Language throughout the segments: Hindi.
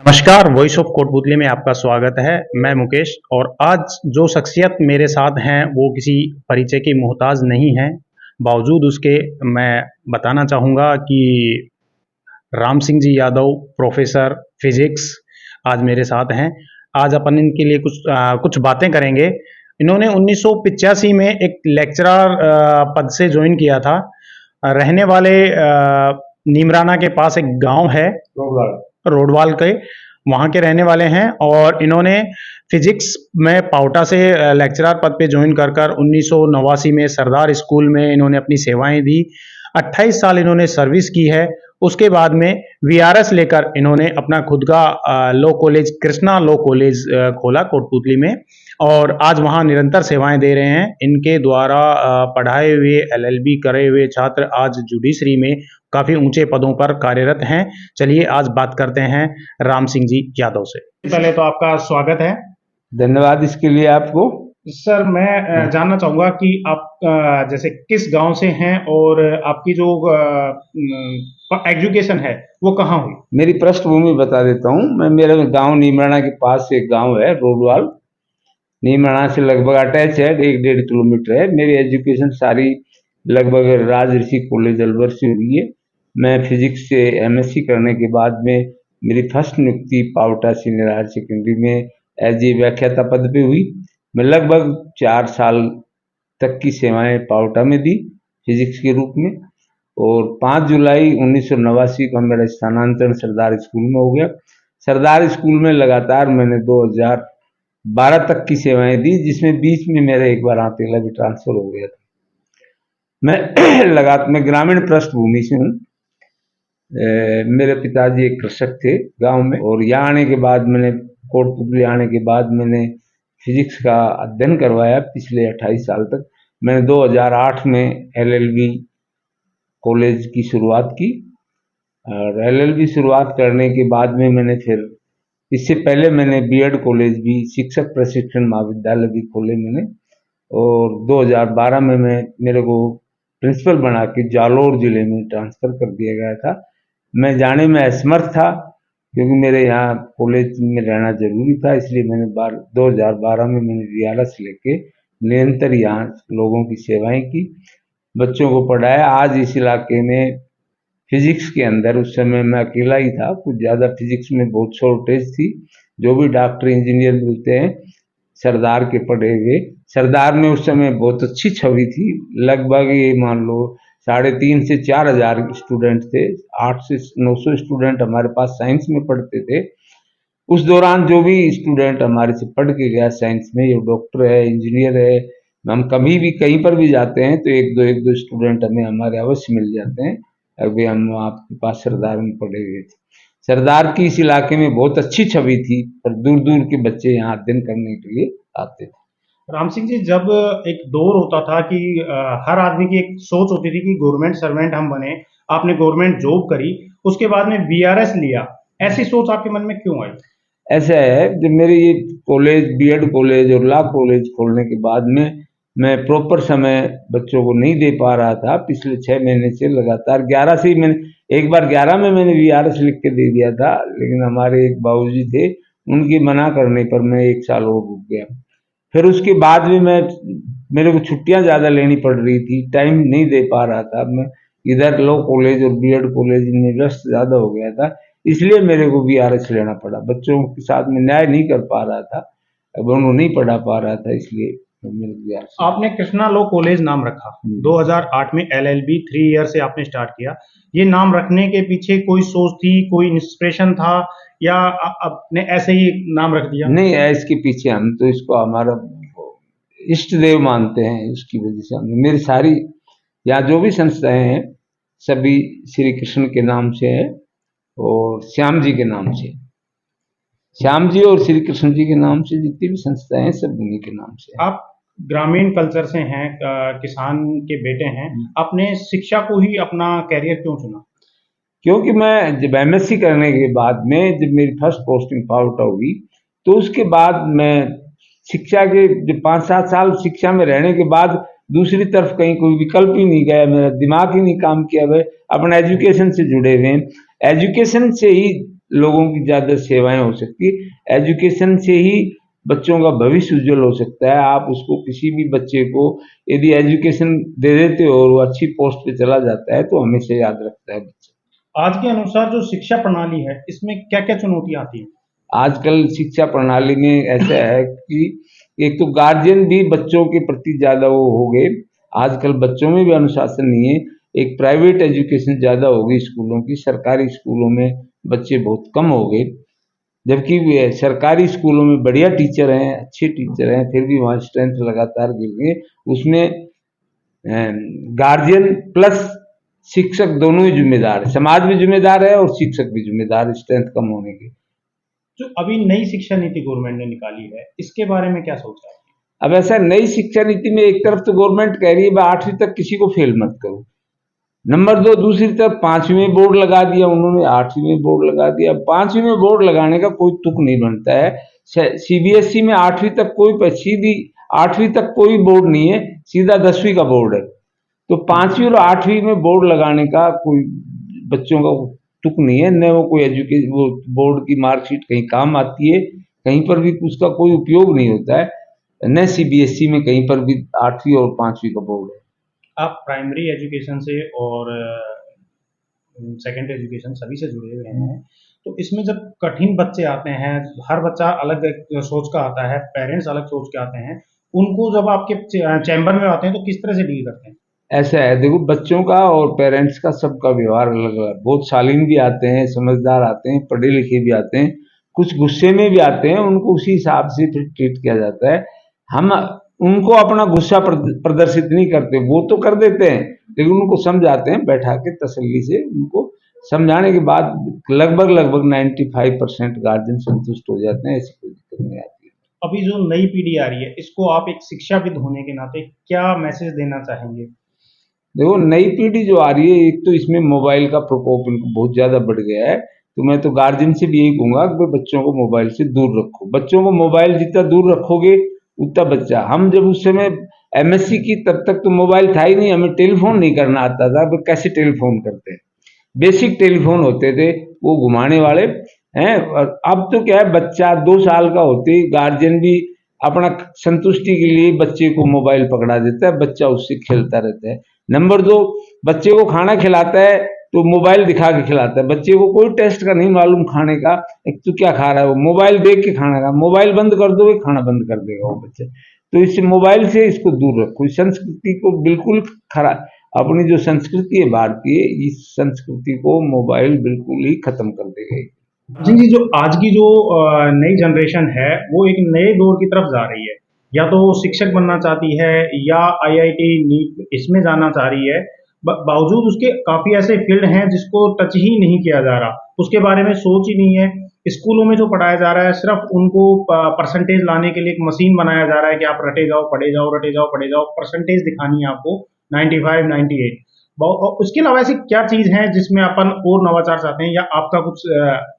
नमस्कार, वॉइस ऑफ कोटपुतली में आपका स्वागत है। मैं मुकेश और आज जो शख्सियत मेरे साथ हैं वो किसी परिचय की मोहताज नहीं है। बावजूद उसके मैं बताना चाहूँगा कि राम सिंह जी यादव प्रोफेसर फिजिक्स आज मेरे साथ हैं। आज अपन इनके लिए कुछ बातें करेंगे। इन्होंने 1985 में एक लेक्चरर पद से ज्वाइन किया था। रहने वाले नीमराना के पास एक गांव है रोडवाल के, वहाँ के रहने वाले हैं और इन्होंने फिजिक्स में पाउटा से लेक्चरर पद पे ज्वाइन कर 1989 में सरदार स्कूल में इन्होंने अपनी सेवाएं दी। 28 साल इन्होंने सर्विस की है। उसके बाद में वीआरएस लेकर इन्होंने अपना खुद का law college Krishna law college खोला कोटपुतली में और आज वहाँ निरंतर सेवाएं दे रहे हैं। इनके द्वारा पढ़ाए हुए एलएलबी करे हुए छात्र आज जुडिशरी में काफी ऊंचे पदों पर कार्यरत हैं। चलिए आज बात करते हैं राम सिंह जी यादव से। पहले तो आपका स्वागत है। धन्यवाद इसके लिए आपको। सर, मैं जानना चाहूंगा कि आप जैसे किस गांव से हैं और आपकी जो एजुकेशन है वो कहाँ हुई? मेरी पृष्ठभूमि बता देता हूँ। मेरा गांव नीमराना के पास एक गांव है रोडवाल, नीमराना से लगभग अटैच है, 1-1.5 किलोमीटर है। मेरी एजुकेशन सारी लगभग राज ऋषि कॉलेज अलवर से हुई है। मैं फिजिक्स से एमएससी करने के बाद में मेरी फर्स्ट नियुक्ति पाउटा सीनियर हायर सेकेंडरी में एज ए व्याख्याता पद पे हुई। मैं लगभग 4 साल तक की सेवाएं पाउटा में दी फिजिक्स के रूप में और 5 जुलाई 1989 को मेरा स्थानांतरण सरदार स्कूल में हो गया। सरदार स्कूल में लगातार मैंने 2012 तक की सेवाएं दी, जिसमें बीच में मेरा एक बार आतेला भी ट्रांसफर हो गया था। मैं ग्रामीण पृष्ठभूमि से हूँ। मेरे पिताजी एक कृषक थे गांव में और यहाँ आने के बाद मैंने कोटपुतली आने के बाद मैंने फिजिक्स का अध्ययन करवाया पिछले 28 साल तक। मैंने 2008 में एलएलबी कॉलेज की शुरुआत की और एलएलबी शुरुआत करने के बाद में मैंने फिर इससे पहले मैंने बीएड कॉलेज भी, शिक्षक प्रशिक्षण महाविद्यालय भी खोले मैंने और 2012 में मेरे को प्रिंसिपल बना के जालोर जिले में ट्रांसफ़र कर दिया गया था। मैं जाने में असमर्थ था क्योंकि मेरे यहाँ कॉलेज में रहना जरूरी था, इसलिए मैंने 2012 में मैंने वीआरएस लेके निरंतर यहाँ लोगों की सेवाएं की, बच्चों को पढ़ाया। आज इस इलाके में फिजिक्स के अंदर उस समय मैं अकेला ही था, कुछ ज़्यादा फिजिक्स में बहुत शॉर्टेज थी। जो भी डॉक्टर इंजीनियर मिलते हैं सरदार के पढ़े हुए, सरदार में उस समय बहुत अच्छी छवि थी। लगभग ये मान लो 3,500 से 4,000 स्टूडेंट थे, 800 से 900 स्टूडेंट हमारे पास साइंस में पढ़ते थे। उस दौरान जो भी स्टूडेंट हमारे से पढ़ के गया साइंस में, ये डॉक्टर है, इंजीनियर है, हम कभी भी कहीं पर भी जाते हैं तो एक दो स्टूडेंट हमें हमारे अवश्य मिल जाते हैं। अभी हम आपके पास सरदार में पढ़े हुए थे। सरदार की इस इलाके में बहुत अच्छी छवि थी और दूर दूर के बच्चे यहाँ अध्ययन करने के लिए आते थे। राम सिंह जी, जब एक दौर होता था कि हर आदमी की एक सोच होती थी कि गवर्नमेंट सर्वेंट हम बने, आपने गवर्नमेंट जॉब करी, उसके बाद में वीआरएस लिया, ऐसी सोच आपके मन में क्यों आई? ऐसा है, जब मेरे ये कॉलेज, बीएड कॉलेज और लॉ कॉलेज खोलने के बाद में मैं प्रॉपर समय बच्चों को नहीं दे पा रहा था। पिछले 6 महीने से लगातार 11 से ही मैंने एक बार 11 में मैंने वीआरएस लिख के दे दिया था, लेकिन हमारे एक बाबूजी थे, उनकी मना करने पर मैं 1 साल और रुक गया। फिर उसके बाद में मेरे को छुट्टियां ज़्यादा लेनी पड़ रही थी, टाइम नहीं दे पा रहा था। मैं इधर लॉ कॉलेज और बीएड कॉलेज में व्यस्त ज़्यादा हो गया था, इसलिए मेरे को वीआरएस लेना पड़ा। बच्चों के साथ में न्याय नहीं कर पा रहा था, अब उन्होंने नहीं पढ़ा पा रहा था, इसलिए आपने कृष्णा लॉ कॉलेज नाम रखा। 2008 में एलएलबी 3 ईयर से आपने स्टार्ट किया। ये नाम रखने के पीछे कोई सोच थी, कोई इंस्पिरेशन था या आपने ऐसे ही नाम रख दिया? नहीं है, इसके पीछे हम तो इसको हमारा इष्ट देव मानते हैं, इसकी वजह से हमने, मेरी सारी यहाँ जो भी संस्थाएं हैं सभी श्री कृष्ण के नाम से है और श्याम जी के नाम से, श्याम जी और श्री कृष्ण जी के नाम से जितनी भी संस्थाएं हैं सब उन्हीं के नाम से। आप ग्रामीण कल्चर से हैं, किसान के बेटे हैं, आपने शिक्षा को ही अपना कैरियर क्यों चुना? क्योंकि मैं जब एमएससी करने के बाद में जब मेरी फर्स्ट पोस्टिंग पाउटा हुई तो उसके बाद मैं शिक्षा के जब 5-7 साल शिक्षा में रहने के बाद दूसरी तरफ कहीं कोई विकल्प ही नहीं गया, मेरा दिमाग ही नहीं काम किया। वह अपना एजुकेशन से जुड़े हुए हैं, एजुकेशन से ही लोगों की ज्यादा सेवाएं हो सकती है। एजुकेशन से ही बच्चों का भविष्य उज्जवल हो सकता है। आप उसको किसी भी बच्चे को यदि एजुकेशन दे देते हो और वो अच्छी पोस्ट पे चला जाता है तो हमेशा याद रखता है बच्चा। आज के अनुसार जो शिक्षा प्रणाली है, इसमें क्या-क्या चुनौतियाँ आती हैं? आजकल शिक्षा प्रणाली में ऐसा है कि एक तो गार्जियन भी बच्चों के प्रति ज्यादा वो हो गए। आजकल बच्चों में भी अनुशासन नहीं है। एक प्राइवेट एजुकेशन ज्यादा हो गई स्कूलों की। सरकारी स्कूलों में बच्चे बहुत कम हो गए, जबकि सरकारी स्कूलों में बढ़िया टीचर हैं, अच्छे टीचर हैं, फिर भी वहाँ स्ट्रेंथ लगातार गिर रही है। उसमें गार्जियन प्लस शिक्षक दोनों ही जिम्मेदार है। समाज भी जिम्मेदार है और शिक्षक भी जिम्मेदार है स्ट्रेंथ कम होने की। जो अभी नई शिक्षा नीति गवर्नमेंट ने निकाली है, इसके बारे में क्या सोच रहे हैं? अब ऐसा नई शिक्षा नीति में एक तरफ तो गवर्नमेंट कह रही है भाई 8वीं तक किसी को फेल मत करो। नंबर 2, दूसरी तरफ 5वीं में बोर्ड लगा दिया उन्होंने, 8वीं में बोर्ड लगा दिया। 5वीं में बोर्ड लगाने का कोई तुक नहीं बनता है। सीबीएसई में 8वीं तक कोई सीधी 8वीं तक कोई बोर्ड नहीं है, सीधा 10वीं का बोर्ड है। तो 5वीं और 8वीं में बोर्ड लगाने का कोई बच्चों का तुक नहीं है, न वो कोई एजुकेशन वो बोर्ड की मार्कशीट कहीं काम आती है, कहीं पर भी उसका कोई उपयोग नहीं होता है, न सीबीएसई में कहीं पर भी 8वीं और 5वीं का बोर्ड है। आप प्राइमरी एजुकेशन से और सेकेंडरी एजुकेशन सभी से जुड़े हुए हैं, तो इसमें जब कठिन बच्चे आते हैं, हर बच्चा अलग एक सोच का आता है, पेरेंट्स अलग सोच के आते हैं, उनको जब आपके चैम्बर में आते हैं तो किस तरह से डील करते हैं? ऐसा है, देखो बच्चों का और पेरेंट्स का सबका व्यवहार अलग अलग। बहुत शालीन भी आते हैं, समझदार आते हैं, पढ़े लिखे भी आते हैं, कुछ गुस्से में भी आते हैं, उनको उसी हिसाब से फिर ट्रीट किया जाता है। हम उनको अपना गुस्सा प्रदर्शित नहीं करते, वो तो कर देते हैं, लेकिन उनको समझाते हैं बैठा के तसल्ली से। उनको समझाने के बाद लगभग 95% गार्जियन संतुष्ट हो जाते हैं, ऐसी कोई दिक्कत नहीं आती। अभी जो नई पीढ़ी आ रही है, इसको आप एक शिक्षाविद होने के नाते क्या मैसेज देना चाहेंगे? देखो नई पीढ़ी जो आ रही है, एक तो इसमें मोबाइल का प्रकोप इनको बहुत ज्यादा बढ़ गया है। तो मैं तो गार्जियन से भी यही कहूंगा कि बच्चों को मोबाइल से दूर रखो। बच्चों को मोबाइल जितना दूर रखोगे उतना बच्चा। हम जब उस समय एमएससी की तब तक तो मोबाइल था ही नहीं, हमें टेलीफोन नहीं करना आता था। अब कैसे टेलीफोन करते हैं, बेसिक टेलीफोन होते थे वो घुमाने वाले हैं। और अब तो क्या है, बच्चा 2 साल का होते गार्जियन भी अपना संतुष्टि के लिए बच्चे को मोबाइल पकड़ा देता है, बच्चा उससे खेलता रहता है। नंबर 2, बच्चे को खाना खिलाता है तो मोबाइल दिखा के खिलाता है। बच्चे को कोई टेस्ट का नहीं मालूम खाने का, एक तो क्या खा रहा है वो, मोबाइल देख के खाना खा। मोबाइल बंद कर दोगे खाना बंद कर देगा वो बच्चा। तो इस मोबाइल से इसको दूर रखो। इस संस्कृति को बिल्कुल खराब, अपनी जो संस्कृति है भारतीय, इस संस्कृति को मोबाइल बिल्कुल ही खत्म कर देगा। जी, जो आज की जो नई जनरेशन है, वो एक नए दौर की तरफ जा रही है। या तो शिक्षक बनना चाहती है या आईआईटी, नीट इसमें जाना चाह रही है। बावजूद उसके काफ़ी ऐसे फील्ड हैं जिसको टच ही नहीं किया जा रहा, उसके बारे में सोच ही नहीं है। स्कूलों में जो पढ़ाया जा रहा है, सिर्फ उनको परसेंटेज लाने के लिए एक मशीन बनाया जा रहा है कि आप रटे जाओ, पढ़े जाओ, रटे जाओ, पढ़े जाओ, परसेंटेज दिखानी है आपको 95, 98। उसके अलावा ऐसी क्या चीज़ है जिसमें अपन और नवाचार चाहते हैं, या आपका कुछ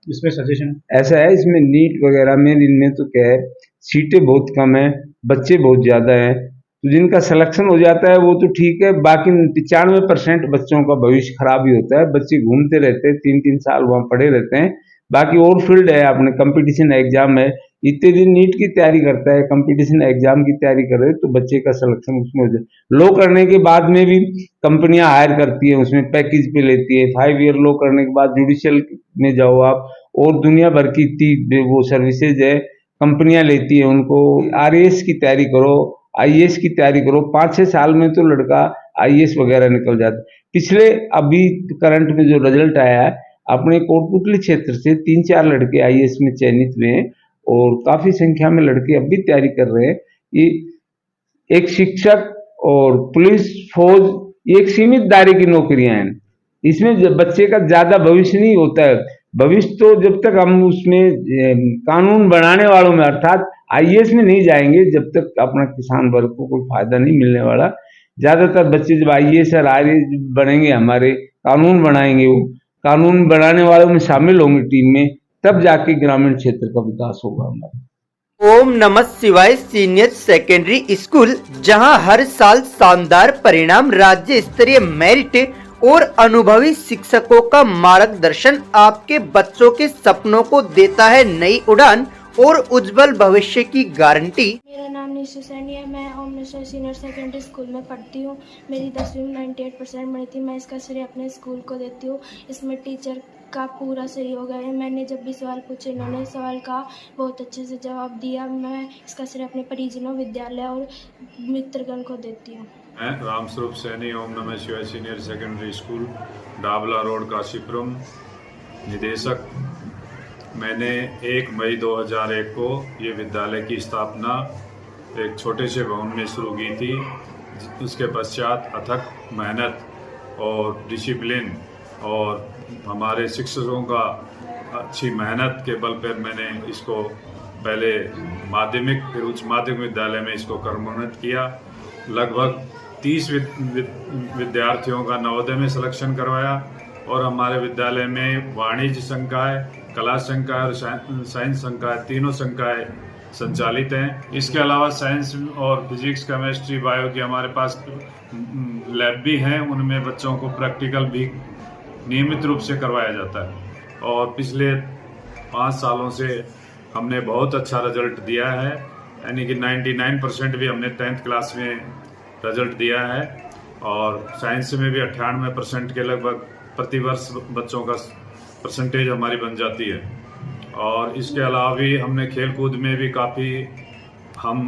इसमें सजेशन? ऐसा है, इसमें नीट वगैरह में इनमें तो क्या है, सीटें बहुत कम है, बच्चे बहुत ज्यादा हैं, तो जिनका सिलेक्शन हो जाता है वो तो ठीक है। बाकी 95% बच्चों का भविष्य खराब ही होता है। बच्चे घूमते रहते हैं, 3-3 साल वहां पढ़े रहते हैं। बाकी और फील्ड है, अपने कंपटीशन एग्जाम है, इतने दिन नीट की तैयारी करता है, कंपटीशन एग्जाम की तैयारी कर रहे, तो बच्चे का सिलेक्शन उसमें हो जाए। लो करने के बाद में भी कंपनियां हायर करती है, उसमें पैकेज पे लेती है। 5 ईयर लो करने के बाद जुडिशियल में जाओ आप, और दुनिया भर की इतनी वो सर्विसेज है, कंपनियां लेती है उनको। आरएएस की तैयारी करो, आईएएस की तैयारी करो, 5-6 साल में तो लड़का आईएएस वगैरह निकल जाता है। पिछले अभी करंट में जो रिजल्ट आया है, अपने कोटपुतली क्षेत्र से 3-4 लड़के आईएएस में चयनित हुए हैं, और काफी संख्या में लड़के अब भी तैयारी कर रहे हैं। ये एक शिक्षक और पुलिस, फौज, ये एक सीमित दायरे की नौकरियां हैं। इसमें बच्चे का ज्यादा भविष्य नहीं होता है। भविष्य तो जब तक हम उसमें कानून बनाने वालों में अर्थात आईएएस में नहीं जाएंगे, जब तक अपना किसान वर्ग को कोई फायदा नहीं मिलने वाला। ज्यादातर बच्चे जब आईएएस और आईएएस बनेंगे, हमारे कानून बनाएंगे, वो कानून बनाने वालों में शामिल होंगे टीम में, तब जाके ग्रामीण क्षेत्र का विकास होगा हमारा। ओम नमः शिवाय सीनियर सेकेंडरी स्कूल, जहां हर साल शानदार परिणाम, राज्य स्तरीय मेरिट और अनुभवी शिक्षकों का मार्गदर्शन आपके बच्चों के सपनों को देता है नई उड़ान और उज्जवल भविष्य की गारंटी। मेरा नाम निशु सैनी है। मैं home minister senior secondary school में पढ़ती हूँ। मेरी 10वीं में 98% बनी थी। मैं इसका श्रेय अपने स्कूल को देती हूँ। इसमें टीचर का पूरा सहयोग है। मैंने जब भी सवाल पूछे इन्होंने सवाल का बहुत अच्छे से जवाब दिया। मैं इसका श्रेय अपने परिजनों, विद्यालय और मित्रगण को देती हूँ। मैं रामस्वरूप सैनी, ओम नमः शिवाय senior secondary school, Dabla road, Kashipuram, निदेशक। मैंने 1 मई 2001 को ये विद्यालय की स्थापना एक छोटे से भवन में शुरू की थी। उसके पश्चात अथक मेहनत और डिसिप्लिन और हमारे शिक्षकों का अच्छी मेहनत के बल पर मैंने इसको पहले माध्यमिक फिर उच्च माध्यमिक विद्यालय में इसको क्रमोन्नत किया। लगभग 30 विद्यार्थियों का नवोदय में सिलेक्शन करवाया और हमारे विद्यालय में वाणिज्य संकाय, कला संकाय और साइंस संकाय, तीनों संकाय संचालित हैं। इसके अलावा साइंस और फिजिक्स, केमिस्ट्री, बायो की हमारे पास लैब भी हैं। उनमें बच्चों को प्रैक्टिकल भी नियमित रूप से करवाया जाता है और पिछले 5 सालों से हमने बहुत अच्छा रिजल्ट दिया है, यानी कि 99% भी हमने 10th क्लास में रिजल्ट दिया है और साइंस में भी 98% के लगभग प्रतिवर्ष बच्चों का परसेंटेज हमारी बन जाती है। और इसके अलावा भी हमने खेल कूद में भी काफ़ी हम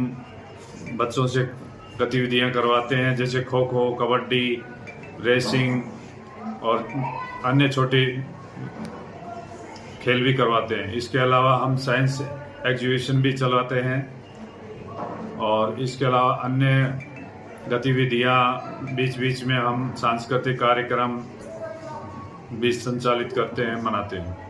बच्चों से गतिविधियां करवाते हैं, जैसे खो खो, कबड्डी, रेसिंग और अन्य छोटे खेल भी करवाते हैं। इसके अलावा हम साइंस एग्जीबिशन भी चलाते हैं और इसके अलावा अन्य गतिविधियां बीच बीच में हम सांस्कृतिक कार्यक्रम भी संचालित करते हैं, मनाते हैं।